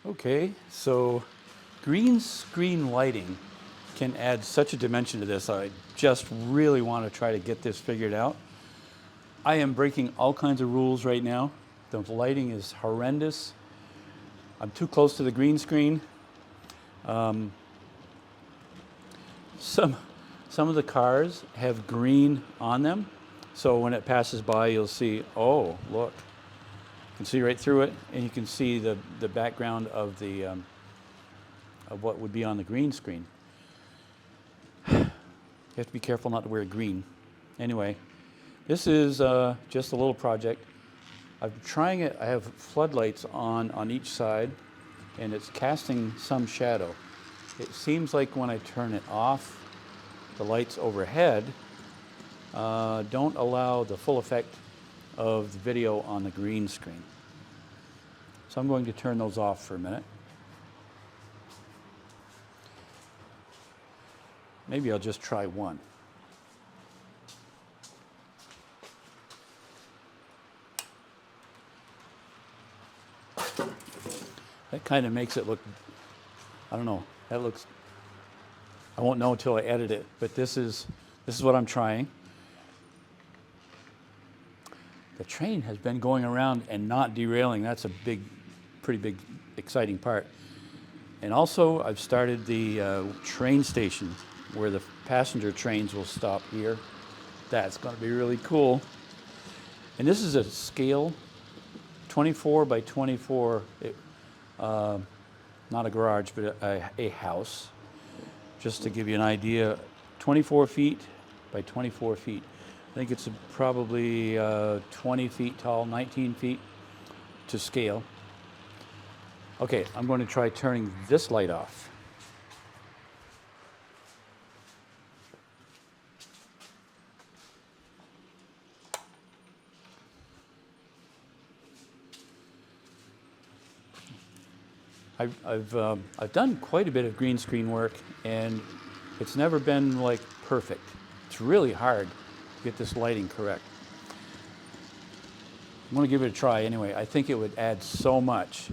Okay, so green screen lighting can add such a dimension to this. I just really want to try to get this figured out. I am breaking all kinds of rules right now. The lighting is horrendous. I'm too close to the green screen. Some of the cars have green on them, so when it passes by, you'll see, oh, look. You can see right through it, and you can see the background of the of what would be on the green screen. You have to be careful not to wear green. Anyway, this is just a little project. I'm trying it. I have floodlights on each side, and it's casting some shadow. It seems like when I turn it off, the lights overhead don't allow the full effect of the video on the green screen. So I'm going to turn those off for a minute. Maybe I'll just try one. That kind of makes it look, I don't know, that looks, I won't know until I edit it, but this is what I'm trying. The train has been going around and not derailing. That's a pretty big, exciting part. And also, I've started the train station where the passenger trains will stop here. That's going to be really cool. And this is a scale, 24 by 24, not a garage, but a house. Just to give you an idea, 24 feet by 24 feet. I think it's probably 20 feet tall, 19 feet to scale. Okay, I'm going to try turning this light off. I've done quite a bit of green screen work, and it's never been like perfect. It's really hard to get this lighting correct. I'm going to give it a try anyway. I think it would add so much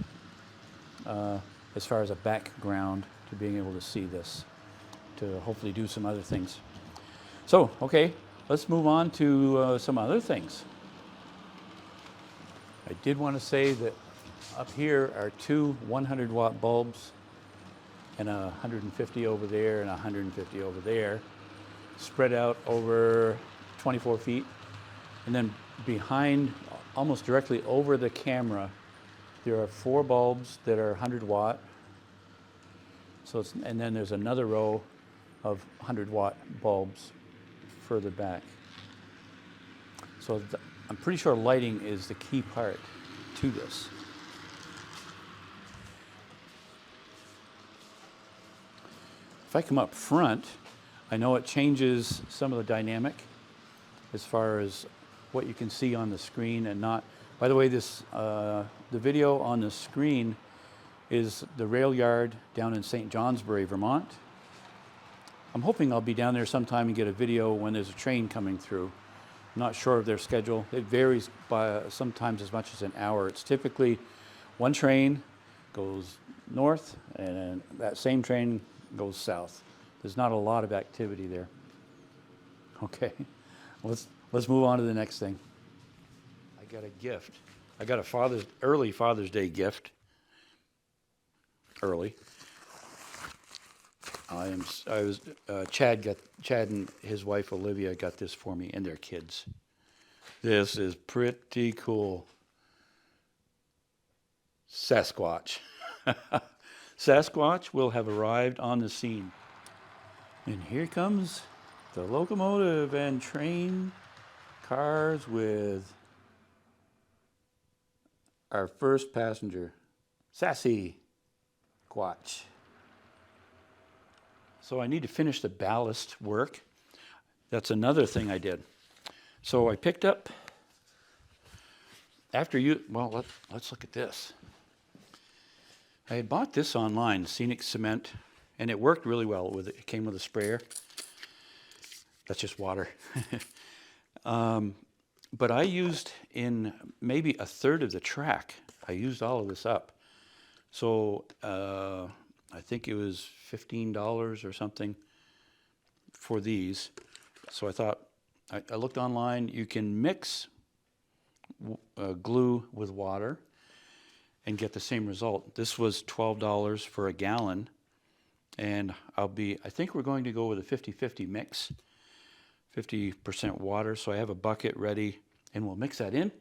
as far as a background to being able to see this, to hopefully do some other things. So, okay, let's move on to some other things. I did want to say that up here are two 100-watt bulbs, and 150 over there and 150 over there, spread out over 24 feet. And then behind, almost directly over the camera, there are 4 bulbs that are 100-watt. So and then there's another row of 100-watt bulbs further back. So I'm pretty sure lighting is the key part to this. If I come up front, I know it changes some of the dynamic as far as what you can see on the screen and not. By the way, the video on the screen is the rail yard down in St. Johnsbury, Vermont. I'm hoping I'll be down there sometime and get a video when there's a train coming through. I'm not sure of their schedule. It varies by sometimes as much as an hour. It's typically one train goes north and that same train goes south. There's not a lot of activity there. Okay, let's move on to the next thing. I got a gift. I got a early Father's Day gift. Early. Chad and his wife Olivia got this for me and their kids. This is pretty cool. Sasquatch. Sasquatch will have arrived on the scene. And here comes the locomotive and train cars with our first passenger, Sassy Squatch. So I need to finish the ballast work. That's another thing I did. So I picked up, let's look at this. I had bought this online, Scenic cement, and it worked really well. It came with a sprayer. That's just water. But I used in maybe a third of the track, I used all of this up So I think it was $15 or something for these. So I thought, I looked online, you can mix glue with water and get the same result. This was $12 for a gallon, and I think we're going to go with a 50-50 mix, 50% water. So I have a bucket ready, and we'll mix that in,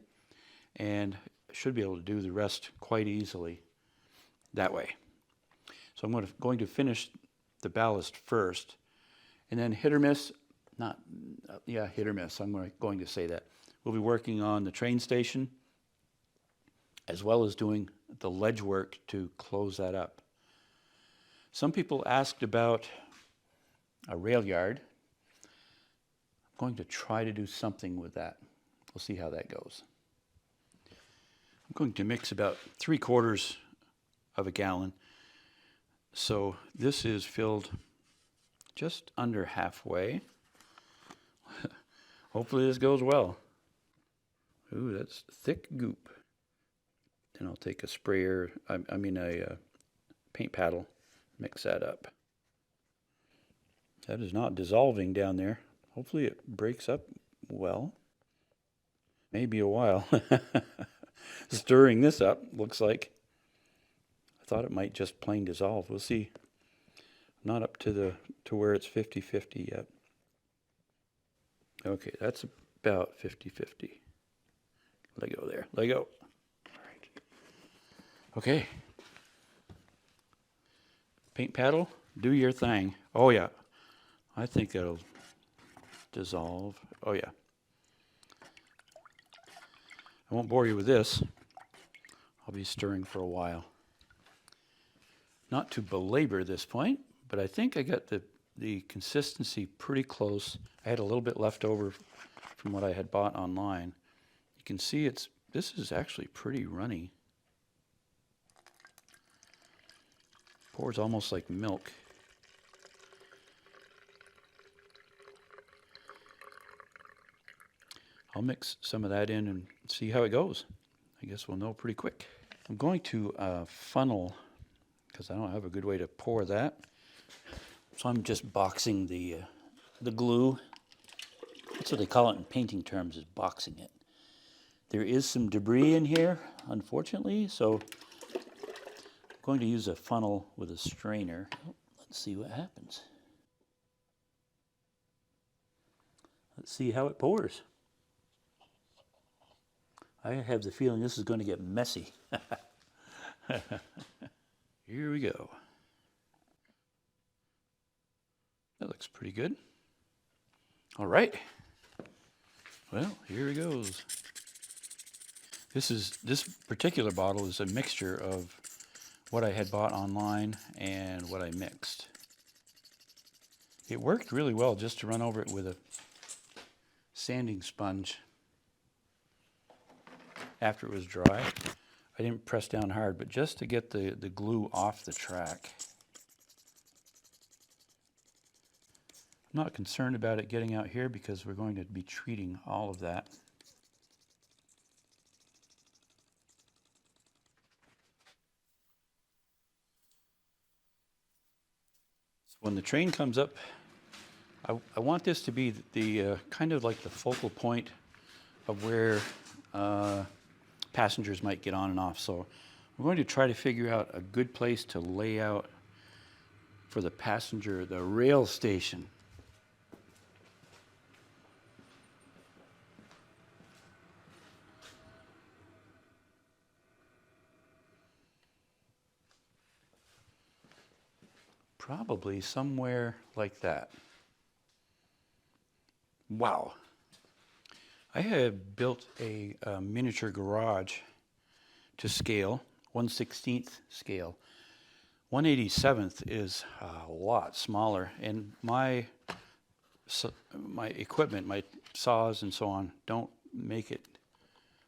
and should be able to do the rest quite easily that way. So I'm going to finish the ballast first, and then hit or miss, hit or miss, I'm going to say that. We'll be working on the train station, as well as doing the ledge work to close that up. Some people asked about a rail yard. I'm going to try to do something with that. We'll see how that goes. I'm going to mix about 3/4 of a gallon. So this is filled just under halfway. Hopefully this goes well. Ooh, that's thick goop. Then I'll take a sprayer, a paint paddle, mix that up. That is not dissolving down there. Hopefully it breaks up well. Maybe a while. Stirring this up, looks like. I thought it might just plain dissolve. We'll see. I'm not up to where it's 50-50 yet. Okay, that's about 50-50. Let go there. Let go. All right. Okay. Paint paddle, do your thing. Oh yeah. I think that'll dissolve. Oh yeah. I won't bore you with this. I'll be stirring for a while. Not to belabor this point, but I think I got the consistency pretty close. I had a little bit left over from what I had bought online. You can see this is actually pretty runny. Pours almost like milk. I'll mix some of that in and see how it goes. I guess we'll know pretty quick. I'm going to funnel, because I don't have a good way to pour that. So I'm just boxing the glue. That's what they call it in painting terms, is boxing it. There is some debris in here, unfortunately, so I'm going to use a funnel with a strainer. Let's see what happens. Let's see how it pours. I have the feeling this is going to get messy. Here we go. That looks pretty good. All right. Well, here it goes. This particular bottle is a mixture of what I had bought online and what I mixed. It worked really well just to run over it with a sanding sponge after it was dry. I didn't press down hard, but just to get the glue off the track. I'm not concerned about it getting out here because we're going to be treating all of that. When the train comes up, I want this to be the kind of like the focal point of where passengers might get on and off. So we're going to try to figure out a good place to lay out for the passenger, the rail station. Probably somewhere like that. Wow. I have built a miniature garage to scale, 1/16 scale. 1/87 is a lot smaller, and my equipment, my saws and so on, don't make it,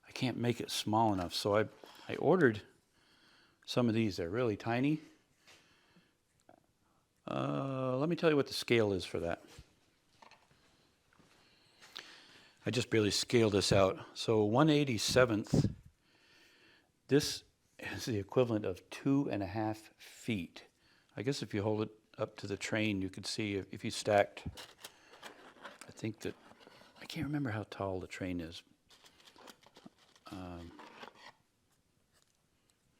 I can't make it small enough. So I ordered some of these. They're really tiny. Let me tell you what the scale is for that. I just barely scaled this out. So 1/87, this is the equivalent of 2.5 feet. I guess if you hold it up to the train, you could see if you stacked, I think that, I can't remember how tall the train is.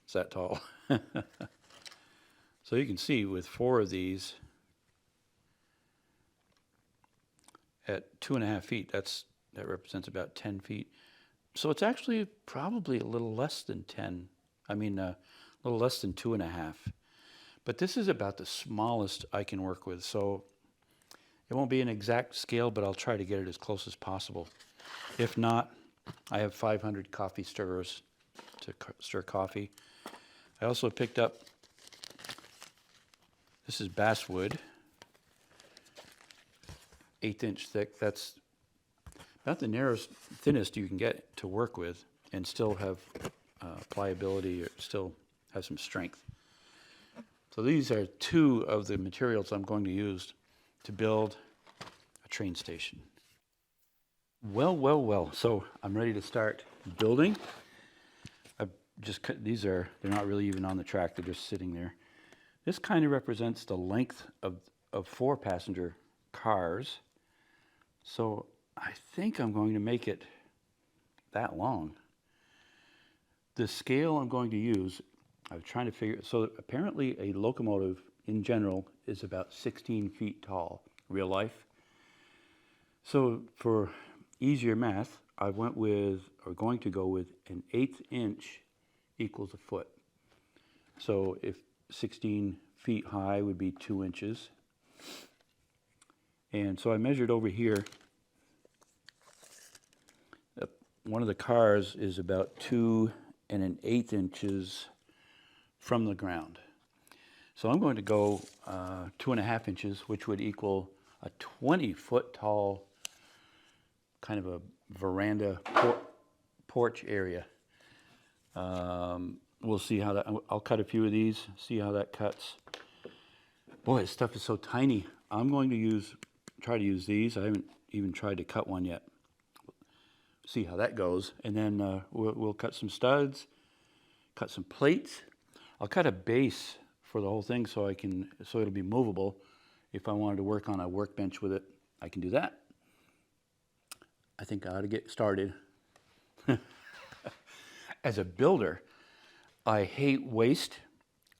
It's that tall. So you can see with 4 of these at 2.5 feet, that represents about 10 feet. So it's actually probably a little less than 10. I mean, a little less than 2.5. But this is about the smallest I can work with. So it won't be an exact scale, but I'll try to get it as close as possible. If not, I have 500 coffee stirrers to stir coffee. I also picked up, this is basswood, 1/8 inch thick. That's about the narrowest, thinnest you can get to work with and still have pliability or still have some strength. So these are 2 of the materials I'm going to use to build a train station. Well. So I'm ready to start building. I've just cut, they're not really even on the track, they're just sitting there. This kind of represents the length of 4 passenger cars. So I think I'm going to make it that long. The scale I'm going to use, I was trying to figure, so apparently a locomotive in general is about 16 feet tall, real life. So for easier math, I went with, or going to go with, an 1/8 inch equals a foot. So if 16 feet high would be 2 inches. And so I measured over here. One of the cars is about 2 1/8 inches from the ground. So I'm going to go 2.5 inches, which would equal a 20-foot tall kind of a veranda porch area. We'll see how that, I'll cut a few of these, see how that cuts. Boy, this stuff is so tiny. I'm going to try to use these. I haven't even tried to cut one yet. See how that goes. And then we'll cut some studs, cut some plates. I'll cut a base for the whole thing so it'll be movable. If I wanted to work on a workbench with it, I can do that. I think I ought to get started. As a builder, I hate waste.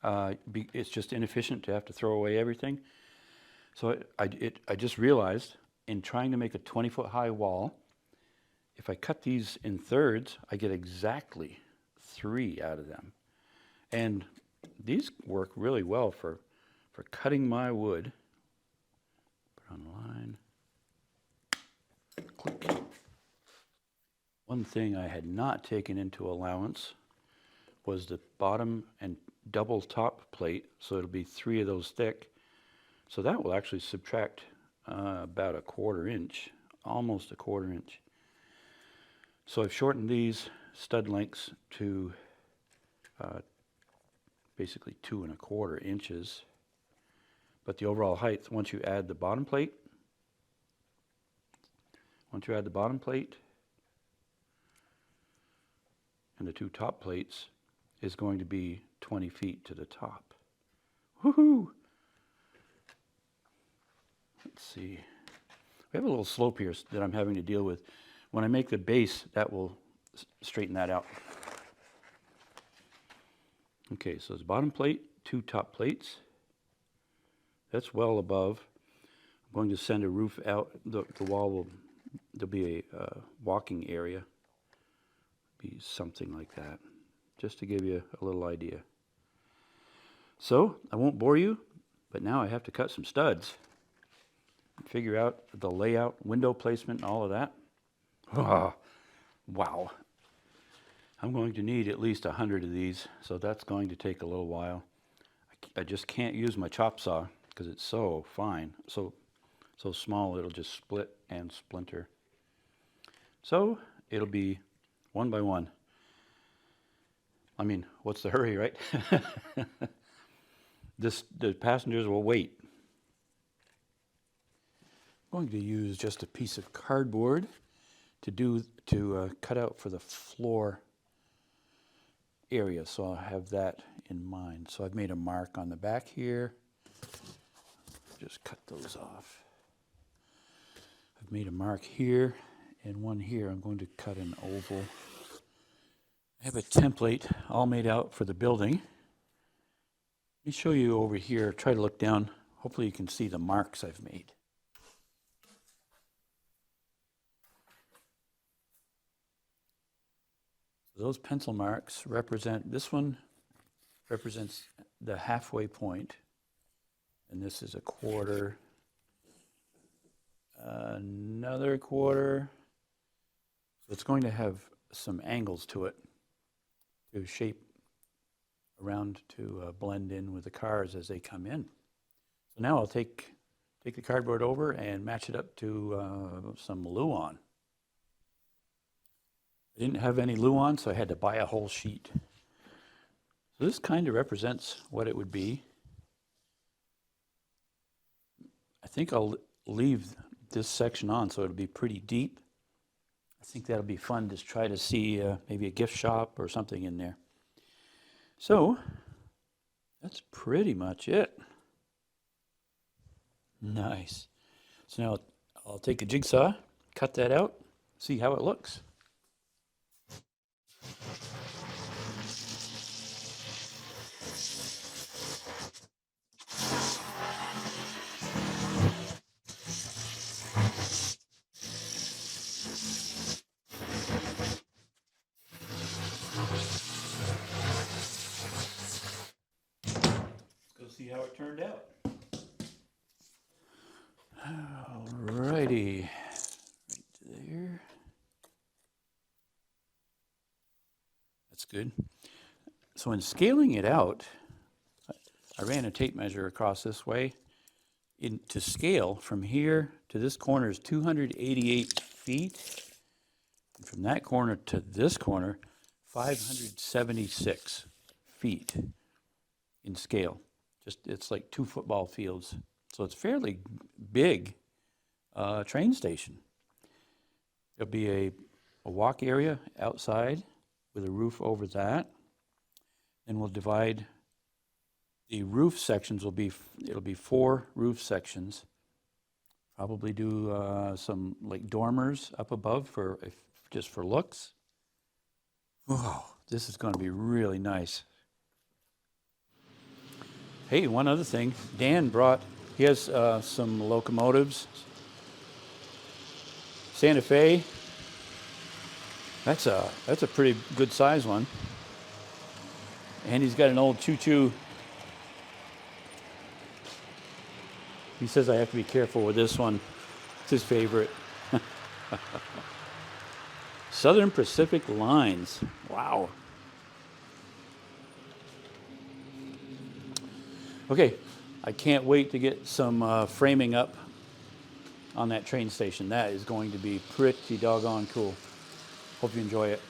It's just inefficient to have to throw away everything. So I just realized in trying to make a 20-foot high wall, if I cut these in thirds, I get exactly 3 out of them. And these work really well for cutting my wood. Put on the line. Click. One thing I had not taken into allowance was the bottom and double top plate, so it'll be 3 of those thick. So that will actually subtract about 1/4 inch, almost 1/4 inch. So I've shortened these stud lengths to basically 2 1/4 inches. But the overall height, once you add the bottom plate, and the 2 top plates, is going to be 20 feet to the top. Woohoo! Let's see. We have a little slope here that I'm having to deal with. When I make the base, that will straighten that out. Okay, so it's bottom plate, 2 top plates. That's well above. I'm going to send a roof out. The wall there'll be a walking area. Be something like that, just to give you a little idea. So I won't bore you, but now I have to cut some studs, figure out the layout, window placement, and all of that. Oh, wow. I'm going to need at least 100 of these, so that's going to take a little while. I just can't use my chop saw because it's so fine, so small it'll just split and splinter. So it'll be 1 by 1. I mean, what's the hurry, right? The passengers will wait. I'm going to use just a piece of cardboard to cut out for the floor area, so I'll have that in mind. So I've made a mark on the back here. Just cut those off. I've made a mark here and one here. I'm going to cut an oval. I have a template all made out for the building. Let me show you over here. Try to look down. Hopefully you can see the marks I've made. Those pencil marks represent, this one represents the halfway point, and this is a quarter, another quarter. So it's going to have some angles to it to shape around to blend in with the cars as they come in. So now I'll take the cardboard over and match it up to some Luan. I didn't have any Luan, so I had to buy a whole sheet. So this kind of represents what it would be. I think I'll leave this section on so it'll be pretty deep. I think that'll be fun to try to see maybe a gift shop or something in there. So that's pretty much it. Nice. So now I'll take a jigsaw, cut that out, see how it looks. Let's go see how it turned out. Alrighty, right there. That's good. So in scaling it out, I ran a tape measure across this way. To scale from here to this corner is 288 feet. And from that corner to this corner, 576 feet in scale. It's like 2 football fields. So it's fairly big train station. There'll be a walk area outside with a roof over that. And we'll divide the roof sections. It'll be 4 roof sections. Probably do some like dormers up above just for looks. Wow, this is going to be really nice. Hey, one other thing. Dan he has some locomotives. Santa Fe. That's a pretty good size one. And he's got an old choo-choo. He says I have to be careful with this one. It's his favorite. Southern Pacific Lines. Wow. Okay, I can't wait to get some framing up on that train station. That is going to be pretty doggone cool. Hope you enjoy it.